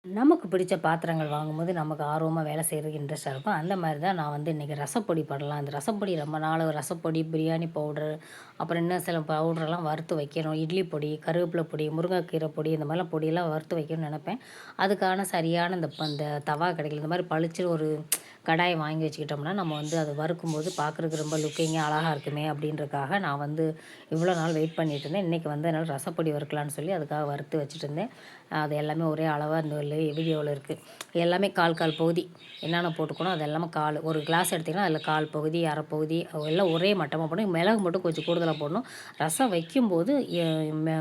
நமக்கு பிடிச்ச பாத்திரங்கள் வாங்கும்போது நமக்கு ஆர்வமா வேலை செய்றதுக்கு இன்ட்ரெஸ்ட்டா இருக்கும். அந்த மாரி தான் நான் வந்து இன்னைக்கு ரசப்பொடி பண்ணலாம். அந்த ரசப்பொடி ரொம்ப நாள் ரசப்பொடி, பிரியாணி பவுடர், அப்புறம் இன்னும் சில பவுடர்லாம் வறுத்து வைக்கணும். இட்லி பொடி, கருவேப்பில பொடி, முருங்கைக்கீரை பொடி இந்த மாரிலாம் பொடியெல்லாம் வறுத்து வைக்கணும்னு நெனைப்பேன். அதுக்கான சரியான இந்த தவா கிடைக்கல. இந்த மாரி பளிச்சுன்னு ஒரு கடாய வாங்கி வச்சுக்கிட்டோம்னா, நம்ம வந்து அத வறுக்கும்போது பார்க்குறதுக்கு ரொம்ப லுக்கிங்கா அழகா இருக்குமே அப்படின்றதுக்காக நான் வந்து இவ்வளோ நாள் வெயிட் பண்ணிட்டு இருந்தேன். இன்னைக்கு வந்து என்னால ரசப்பொடி வறுக்கலான்னு சொல்லி அதுக்காக வறுத்து வச்சுட்டுருந்தேன். அது எல்லாமே ஒரே அளவா இந்த வீடியோவில் இருக்குது. எல்லாமே கால் கால் பகுதி என்னென்ன போட்டுக்கணும் அது எல்லாமே கால் ஒரு கிளாஸ் எடுத்திங்கன்னா அதில் கால் பகுதி, அரை பகுதி எல்லாம் ஒரே மட்டமாக போடணும். மிளகு மட்டும் கொஞ்சம் கூடுதலா போடணும். ரசம் வைக்கும்போது எ மெ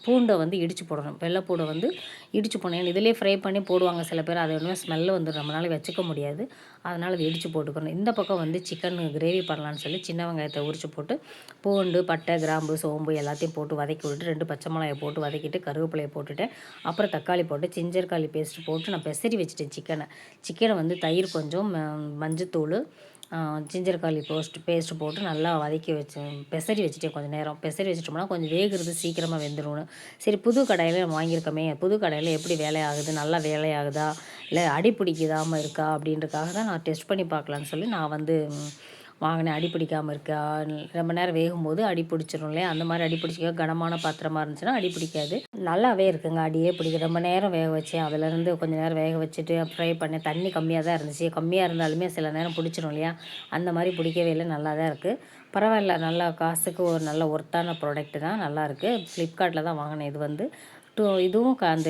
பூண்டை வந்து இடித்து போடணும். வெள்ளை பூண்டை வந்து இடித்து போடணும். ஏன்னா இதிலேயே ஃப்ரை பண்ணி போடுவாங்க சில பேர். அது ஒன்றுமே ஸ்மெல்லு வந்துடும். நம்மளால வச்சுக்க முடியாது. அதனால் அதை இடித்து போட்டுக்கணும். இந்த பக்கம் வந்து சிக்கன் கிரேவி பண்ணலான்னு சொல்லி சின்ன வெங்காயத்தை உரித்து போட்டு பூண்டு, பட்டை, கிராம்பு, சோம்பு எல்லாத்தையும் போட்டு வதக்கி விட்டுட்டு 2 பச்சை மிளகாய போட்டு வதக்கிட்டு கருவேப்பிலைய போட்டுட்டேன். அப்புறம் தக்காளி போட்டு ஜிஞ்சர் கார்லிக் பேஸ்ட் போட்டு நான் பெசரி வச்சுட்டேன் சிக்கனை. சிக்கனை வந்து தயிர் கொஞ்சம், மஞ்சத்தூள், ஜிஞ்சர் கார்லிக் பேஸ்ட் போட்டு நல்லா வதக்கி வச்சேன். பெசரி வச்சுட்டேன் கொஞ்சம் நேரம். பெசரி வச்சுட்டோம்னா கொஞ்சம் வேகுறது சீக்கிரமாக வெந்துரும்னு. சரி புது கடாயில நம்ம வாங்கியிருக்கோமே, புது கடாயில எப்படி வேலையாகுது, நல்லா வேலையாகுதா, இல்லை அடி பிடிக்காம இருக்கா அப்படின்றதுக்காக தான் நான் டெஸ்ட் பண்ணி பார்க்கலான்னு சொல்லி நான் வந்து வாங்கினேன். அடி பிடிக்காம இருக்கா, ரொம்ப நேரம் வேகும்போது அடி பிடிச்சிரும் இல்லையா, அந்த மாதிரி அடி பிடிச்சிக்க கனமான பாத்திரமா இருந்துச்சுன்னா அடி பிடிக்காது. நல்லாவே இருக்குங்க. அடியே பிடிக்கும். ரொம்ப நேரம் வேக வச்சேன். அதுலேருந்து கொஞ்சம் நேரம் வேக வச்சுட்டு ஃப்ரை பண்ணேன். தண்ணி கம்மியாக தான் இருந்துச்சு. கம்மியாக இருந்தாலுமே சில நேரம் பிடிச்சிரும் இல்லையா, அந்த மாதிரி பிடிக்கவே இல்லை. நல்லா தான் இருக்குது. பரவாயில்ல. நல்லா காசுக்கு ஒரு நல்ல ஒர்த்தான ப்ராடக்ட்டு தான். நல்லாயிருக்கு. ஃப்ளிப்கார்ட்டில் தான் வாங்கினேன். இது வந்து இதுவும் அந்த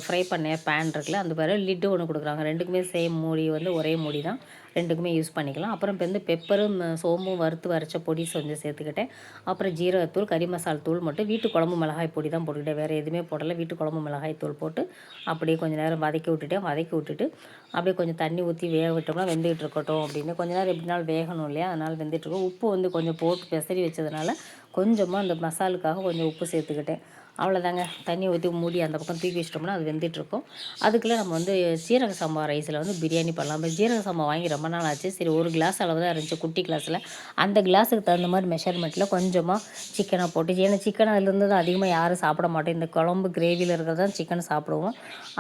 ஃப்ரை பண்ண பேன் இருக்குல்ல, அந்த பேர் லிட்டு ஒன்று கொடுக்குறாங்க. ரெண்டுக்குமே சேம் மூடி வந்து ஒரே மூடி தான். ரெண்டுக்குமே யூஸ் பண்ணிக்கலாம். அப்புறம் இப்போ வந்து பெப்பரும் சோம்பும் வறுத்து அரைச்ச பொடி கொஞ்சம் சேர்த்துக்கிட்டேன். அப்புறம் ஜீரகத்தூள், கறி மசால் தூள் மட்டும் வீட்டு குழம்பு மிளகாய் பொடி தான் போட்டுக்கிட்டேன். வேறு எதுவுமே போடலை. வீட்டு குழம்பு மிளகாய் தூள் போட்டு அப்படியே கொஞ்சம் நேரம் வதக்கி விட்டுட்டேன். வதக்கி விட்டுட்டு அப்படியே கொஞ்சம் தண்ணி ஊற்றி வேக விட்டோம்னா வெந்துகிட்டு இருக்கட்டும் அப்படின்னு. கொஞ்ச நேரம் எப்படினாலும் வேகணும் இல்லையா, அதனால் வெந்துட்டுருக்கும். உப்பு வந்து கொஞ்சம் போட்டு பெசரி வச்சதுனால கொஞ்சமாக அந்த மசாலுக்காக கொஞ்சம் உப்பு சேர்த்துக்கிட்டேன். அவ்வளோதாங்க. தண்ணி ஊற்றி மூடி அந்த பக்கம் தூக்கி வச்சிட்டோம்னா அது வெந்துட்டுருக்கும். அதுக்குள்ளே நம்ம வந்து சீரக சம்பா ரைஸில் வந்து பிரியாணி பண்ணலாம். இப்போ ஜீரக சம்பா வாங்கி ரொம்ப நாள் ஆச்சு. சரி ஒரு கிளாஸ் அளவு தான் இருந்துச்சு குட்டி கிளாஸில். அந்த கிளாஸுக்கு தகுந்த மாதிரி மெஷர்மெண்ட்டில் கொஞ்சமாக சிக்கனை போட்டு, ஏன்னா சிக்கன் அதிலேருந்து தான் அதிகமாக யாரும் சாப்பிட மாட்டோம். இந்த குழம்பு கிரேவியில் இருக்கிறது தான் சிக்கன் சாப்பிடுவோம்.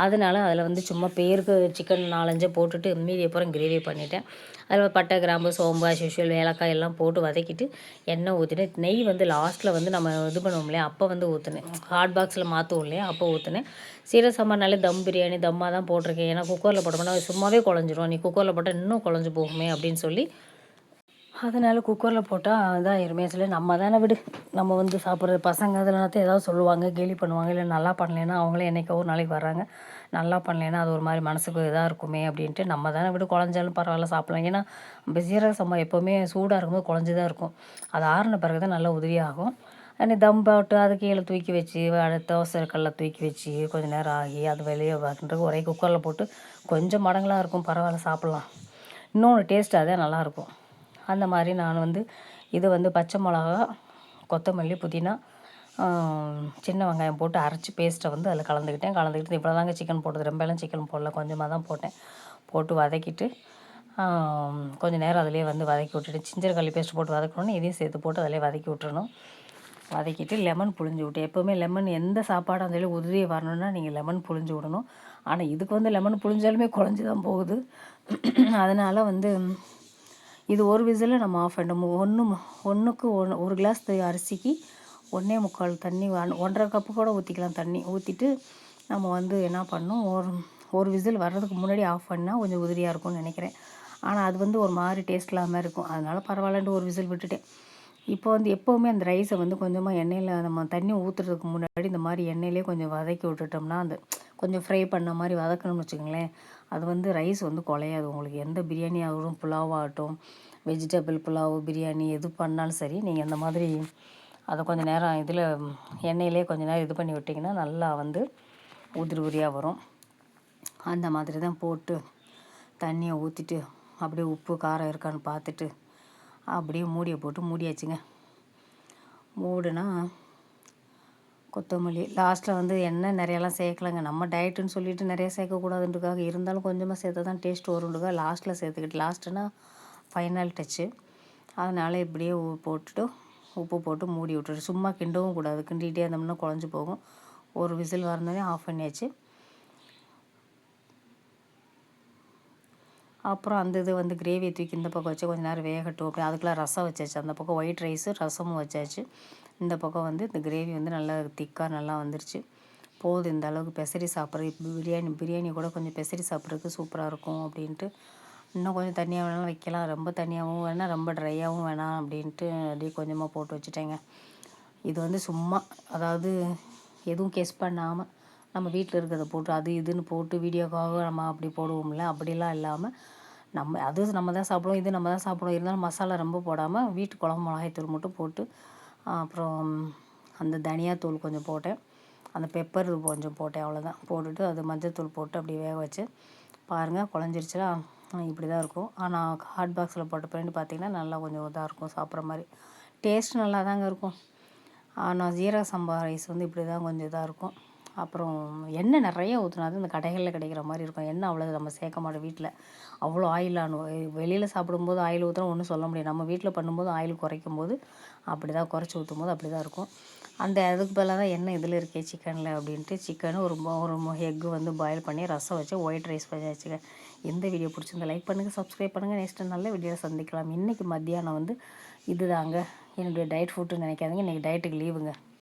அதனால அதில் வந்து சும்மா பேருக்கு சிக்கன் 4, 5 போட்டுட்டு மீதி அப்புறம் கிரேவி பண்ணிட்டேன். அதில் பட்டை, கிராம்பு, சோம்பு, யூஷுவல் ஏலக்காய் எல்லாம் போட்டு வதக்கிட்டு எண்ணெய் ஊற்றிட்டு நெய் வந்து லாஸ்ட்டில் வந்து நம்ம இது பண்ணுவோம் இல்லையா, அப்போ வந்து ஊற்றினேன். ஹாட் பாக்ஸில் மாற்றுவோம் இல்லையா, அப்போ ஊற்றினேன். சீரக சம்பானாலே தம் பிரியாணி தம்மாக தான் போட்டிருக்கேன். ஏன்னா குக்கரில் போட்டோம்னா சும்மாவே குழஞ்சிரும். நீ குக்கரில் போட்டால் இன்னும் குழஞ்சி போகுமே அப்படின்னு சொல்லி அதனால குக்கரில் போட்டால் இதாயிருமே சொல்லி நம்ம தானே விடு. நம்ம வந்து சாப்பிட்ற பசங்க அதெல்லாத்தையும் ஏதாவது சொல்லுவாங்க, கேலி பண்ணுவாங்க. இல்லை நல்லா பண்ணலைன்னா அவங்களே என்றைக்கோ ஒரு நாளைக்கு வர்றாங்க. நல்லா பண்ணலைன்னா அது ஒரு மாதிரி மனசுக்கு இதாக இருக்குமே அப்படின்ட்டு நம்ம தானே விடு, குழஞ்சாலும் பரவாயில்ல சாப்பிட்லாம். ஏன்னா சீரக சம்பா எப்போவுமே சூடாக இருக்கும்போது குழஞ்சி தான் இருக்கும். அது ஆறின பிறகு தான் நல்லா உதிரியாகும். தம் போட்டு அது கீழே தூக்கி வச்சு தோசை கல்லை தூக்கி வச்சு கொஞ்சம் நேரம் ஆகி அது வெளியே பார்க்குறதுக்கு ஒரே குக்கரில் போட்டு கொஞ்சம் மடங்களாக இருக்கும், பரவாயில்ல சாப்பிட்லாம். இன்னொன்று டேஸ்ட் அதே நல்லாயிருக்கும். அந்த மாதிரி நான் வந்து இது வந்து பச்சை மிளகா, கொத்தமல்லி, புதினா, சின்ன வெங்காயம் போட்டு அரைச்சி பேஸ்ட்டை வந்து அதில் கலந்துக்கிட்டு இவ்வளோ தாங்க சிக்கன் போட்டது. ரொம்பலாம் சிக்கன் போடல, கொஞ்சமாக தான் போட்டேன். போட்டு வதக்கிட்டு கொஞ்சம் நேரம் அதிலேயே வந்து வதக்கி விட்டுட்டு ஜிஞ்சர் கார்லிக் பேஸ்ட் போட்டு வதக்கணுன்னு இதையும் சேர்த்து போட்டு அதிலே வதக்கி விட்டுறணும். வதக்கிட்டு லெமன் புழிஞ்சு விட்டு, எப்போவுமே லெமன் எந்த சாப்பாடாக இருந்தாலும் உதிரியை வரணுன்னா நீங்கள் லெமன் புழிஞ்சு விடணும். ஆனால் இதுக்கு வந்து லெமன் புழிஞ்சாலுமே குழஞ்சி தான் போகுது. அதனால் வந்து இது ஒரு விசிலில் நம்ம ஆஃப் பண்ணிட்டோம். ஒன்றுக்கு ஒரு கிளாஸ் அரிசிக்கு 1.25 தண்ணி, 1.5 கப்பு கூட ஊற்றிக்கலாம். தண்ணி ஊற்றிட்டு நம்ம வந்து என்ன பண்ணணும், ஒரு விசில் வர்றதுக்கு முன்னாடி ஆஃப் பண்ணால் கொஞ்சம் உதிரியாக இருக்கும்னு நினைக்கிறேன். ஆனால் அது வந்து ஒரு மாதிரி டேஸ்ட் இல்லாமல் இருக்கும். அதனால் பரவாயில்லன்ட்டு ஒரு விசில் விட்டுட்டேன். இப்போ வந்து எப்போவுமே அந்த ரைஸை வந்து கொஞ்சமாக எண்ணெயில் நம்ம தண்ணி ஊற்றுறதுக்கு முன்னாடி இந்த மாதிரி எண்ணெயிலே கொஞ்சம் வதக்கி விட்டுட்டோம்னா அந்த கொஞ்சம் ஃப்ரை பண்ண மாதிரி வதக்கணும்னு வச்சுக்கோங்களேன், அது வந்து ரைஸ் வந்து குலையாது. உங்களுக்கு எந்த பிரியாணி ஆகட்டும், புலாவ் ஆகட்டும், வெஜிடபிள் புலாவ், பிரியாணி எது பண்ணாலும் சரி, நீங்கள் இந்த மாதிரி அதை கொஞ்சம் நேரம் இதில் எண்ணெயிலே கொஞ்சம் நேரம் இது பண்ணி விட்டிங்கன்னா நல்லா வந்து உதிரி உதிரியாக வரும். அந்த மாதிரி தான் போட்டு தண்ணியை ஊற்றிட்டு அப்படியே உப்பு காரம் இருக்கான்னு பார்த்துட்டு அப்படியே மூடியை போட்டு மூடியாச்சுங்க. மூடுனா கொத்தமல்லி லாஸ்ட்டில் வந்து எண்ணெய் நிறையாலாம் சேர்க்கலைங்க. நம்ம டயட்டுன்னு சொல்லிட்டு நிறைய சேர்க்கக்கூடாதுன்றதுக்காக, இருந்தாலும் கொஞ்சமாக சேர்த்தா தான் டேஸ்ட் வரும்ன்றதுக்காக லாஸ்ட்டில் சேர்த்துக்கிட்டு, லாஸ்ட்டுனா ஃபைனல் டச்சு. அதனால் இப்படியே போட்டுட்டு உப்பு போட்டு மூடி விட்டுட்டு சும்மா கிண்டவும் கூடாது. கிண்டிகிட்டே இருந்தோம்னா குழஞ்சி போகும். ஒரு விசில் வரந்தோடனே ஆஃப் பண்ணியாச்சு. அப்புறம் அந்த இது வந்து கிரேவியை தூக்கி இந்த பக்கம் வச்சு கொஞ்சம் நேரம் வேகட்டும் அப்படி அதுக்குள்ளே ரசம் வச்சாச்சு. அந்த பக்கம் ஒயிட் ரைஸு ரசமும் வச்சாச்சு. இந்த பக்கம் வந்து இந்த கிரேவி வந்து நல்லா திக்காக நல்லா வந்துருச்சு. போதும் இந்த அளவுக்கு பெசரி சாப்பிட்றது பிரியாணி கூட கொஞ்சம் பெசரி சாப்பிட்றதுக்கு சூப்பராக இருக்கும் அப்படின்ட்டு இன்னும் கொஞ்சம் தண்ணியாக வேணாலும் வைக்கலாம். ரொம்ப தண்ணியாகவும் வேணாம், ரொம்ப ட்ரையாகவும் வேணாம் அப்படின்ட்டு அப்படியே கொஞ்சமாக போட்டு வச்சுட்டேங்க. இது வந்து சும்மா அதாவது எதுவும் கெஸ் பண்ணாமல் நம்ம வீட்டில் இருக்கிறத போட்டு அது இதுன்னு போட்டு வீடியோக்காக நம்ம அப்படி போடுவோம்ல, அப்படிலாம் இல்லாமல் நம்ம தான் சாப்பிடுவோம், இது நம்ம தான் சாப்பிடுவோம். இருந்தாலும் மசாலா ரொம்ப போடாமல் வீட்டு குழம்பு மிளகாய்த்தூள் மட்டும் போட்டு அப்புறம் அந்த தனியாத்தூள் கொஞ்சம் போட்டேன், அந்த பெப்பர் கொஞ்சம் போட்டேன், அவ்வளோதான். போட்டுட்டு அது மஞ்சள்தூள் போட்டு அப்படியே வேக வச்சு பாருங்கள் குழஞ்சிருச்சுனா இப்படி தான் இருக்கும். ஆனால் ஹாட் பாக்ஸில் போட்ட பிறகு பார்த்திங்கன்னா நல்லா கொஞ்சம் இதாக இருக்கும் சாப்பிட்ற மாதிரி. டேஸ்ட் நல்லா தாங்க இருக்கும். ஆனால் ஜீரக சம்பா ரைஸ் வந்து இப்படி தான் கொஞ்சம் இதாக இருக்கும். அப்புறம் எண்ணெய் நிறைய ஊற்றினா அது இந்த கடைகளில் கிடைக்கிற மாதிரி இருக்கும். எண்ணெய் அவ்வளோ நம்ம சேர்க்க மாட்டோம் வீட்டில். அவ்வளோ ஆயிலானு வெளியில் சாப்பிடும்போது ஆயில் ஊற்றினா ஒன்றும் சொல்ல முடியாது. நம்ம வீட்டில் பண்ணும்போது ஆயில் குறைக்கும் போது அப்படி தான் குறைச்சி ஊற்றும் போது அப்படி தான் இருக்கும். அந்த அதுக்கு பதிலாக தான் எண்ணெய் இதில் இருக்கே சிக்கனில் அப்படின்ட்டு சிக்கனு ஒரு எக்கு வந்து பாயில் பண்ணி ரசம் வச்சு ஒயிட் ரைஸ் பண்ணி வச்சுக்கேன். எந்த வீடியோ பிடிச்சிருந்தா லைக் பண்ணுங்கள், சப்ஸ்கிரைப் பண்ணுங்கள். நெக்ஸ்ட்டு நல்ல வீடியோவில் சந்திக்கலாம். இன்றைக்கி மத்தியானம் வந்து இது தாங்க என்னுடைய டயட் ஃபுட்டுன்னு நினைக்காதீங்க. இன்றைக்கி டயட்டுக்கு லீவுங்க.